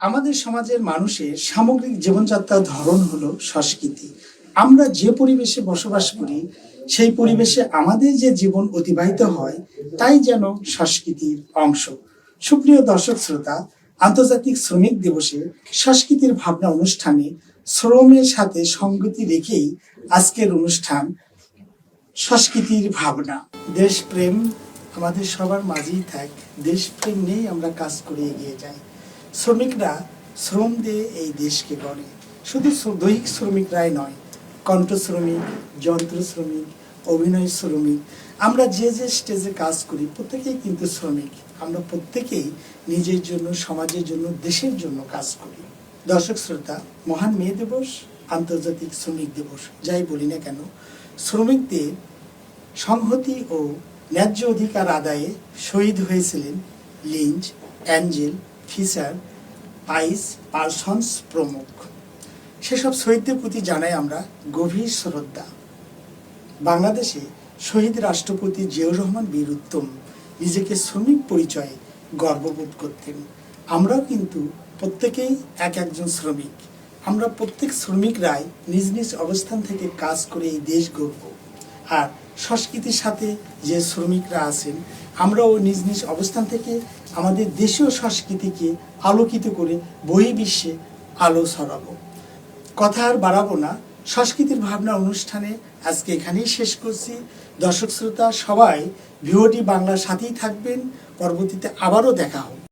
আমাদের সমাজের মানুষের সামগ্রিক জীবনযাত্রার ধরন হলো সংস্কৃতি। আমরা যে পরিবেশে বসবাস করি সেই পরিবেশে আমাদের যে জীবন অতিবাহিত হয় তাই যেন সংস্কৃতির অংশ। সুপ্রিয় দর্শক শ্রোতা, আন্তর্জাতিক শ্রমিক দিবসে সংস্কৃতির ভাবনা অনুষ্ঠানে শ্রমের সাথে সঙ্গতি রেখেই আজকের অনুষ্ঠান সংস্কৃতির ভাবনা। দেশপ্রেম আমাদের সবার মাঝেই থাক, দেশপ্রেম নিয়েই আমরা কাজ করে এগিয়ে যাই। শ্রমিকরা শ্রম দিয়ে এই দেশকে গড়ে। শুধু দৈহিক শ্রমিকরাই নয়, কণ্ঠ শ্রমিক, যন্ত্র শ্রমিক, অভিনয় শ্রমিক, আমরা যে যে স্টেজে কাজ করি প্রত্যেকেই কিন্তু শ্রমিক। আমরা প্রত্যেকেই নিজের জন্য, সমাজের জন্য, দেশের জন্য কাজ করি। দর্শক শ্রোতা, মহান মে দিবস, আন্তর্জাতিক শ্রমিক দিবস যাই বলি না কেন, শ্রমিকদের সংহতি ও ন্যায্য অধিকার আদায়ে শহীদ হয়েছিলেন লিঞ্চ, অ্যাঞ্জেল, ফিশার, পাইস, পার্সন্স প্রমুখ। সেসব শহীদদের প্রতি জানাই আমরা গভীর শ্রদ্ধা। বাংলাদেশে শহীদ রাষ্ট্রপতি জিয়াউর রহমান বীর উত্তম নিজেকে শ্রমিক পরিচয়ে গর্ববোধ করতেন। আমরাও কিন্তু প্রত্যেকেই একজন শ্রমিক। আমরা প্রত্যেক শ্রমিকরাই নিজ নিজ অবস্থান থেকে কাজ করে এই দেশ গড়ব। আর সংস্কৃতির সাথে যে শ্রমিকরা আছেন, আমরাও নিজ নিজ অবস্থান থেকে আমাদের দেশীয় সংস্কৃতিকে আলোকিত করে বহির্বিশ্বে আলো ছড়াবো। কথা আর বাড়াবো না, সংস্কৃতির ভাবনা অনুষ্ঠানে আজকে এখানেই শেষ করছি। দর্শক শ্রোতা সবাই ভিওডি বাংলার সাথেই থাকবেন, পরবর্তীতে আবারও দেখা হবে।